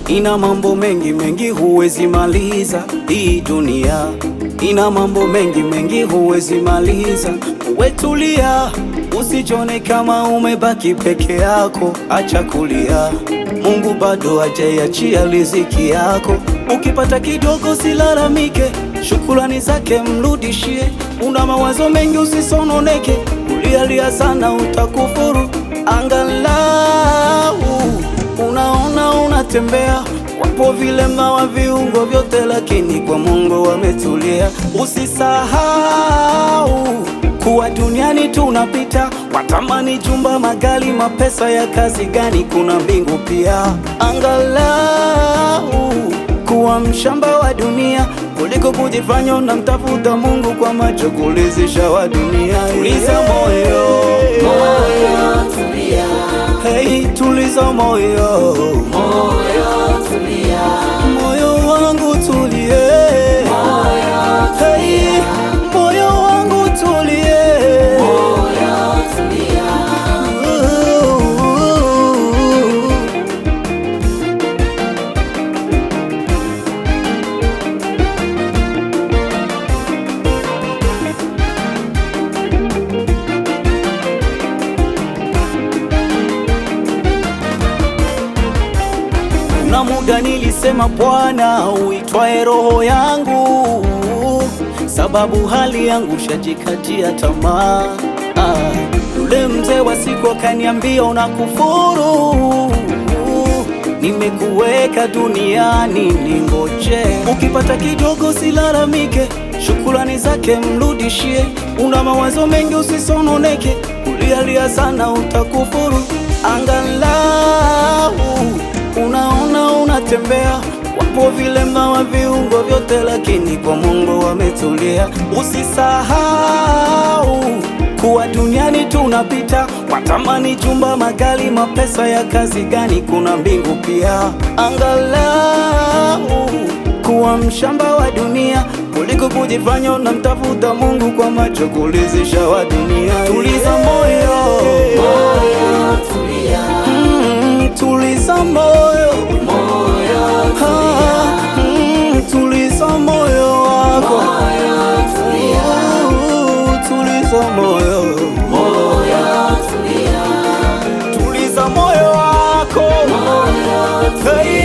ina mambo mengi mengi, huwezi maliza. Hii dunia ina mambo mengi mengi, huwezi maliza. Uwe tulia, usijone kama umebaki peke yako. Acha kulia, Mungu bado hajaiachia riziki yako. Ukipata kidogo silalamike, shukrani zake mrudishie. Una mawazo mengi usisononeke, ulialia sana utakufuru. Angalau unaona unatembea, wapo vilema wa viungo vyote, lakini kwa Mungu wametulia. Usisahau kuwa duniani tunapita, watamani jumba, magali, mapesa ya kazi gani? Kuna mbingu pia. Angalau kuwa mshamba wa dunia kuliko kujifanya unamtafuta Mungu kwa macho kulizisha wa dunia. Tuliza moyo, moyo tulia. Hey, tuliza moyo, Moyo tulia. moyo wangu tulie. Moyo Hey, moyo wangu tulie. moyo tulia. Na muda nilisema Bwana uitwae roho yangu, sababu hali yangu shajikatia tamaa. Yule mzee wa siku akaniambia unakufuru, nimekuweka duniani ningoje. Ukipata kidogo silalamike, shukrani zake mrudishie. Una mawazo mengi usisononeke, ulialia sana utakufuru. Angalau unaona unatembea, wapo vilema wa viungo vyote, lakini kwa Mungu wametulia. Usisahau kuwa duniani tunapita, watamani jumba, magali, mapesa ya kazi gani? Kuna mbingu pia. Angalau kuwa mshamba wa dunia kuliko kujifanya unamtafuta Mungu kwa macho kulizisha wa dunia. Tuliza moyo, Moyo tulia. tuliza moyo, tuliza moyo wako. Moyo tulia. Tuliza moyo, Moyo tulia. tuliza moyo wako. Moyo tulia. Hey,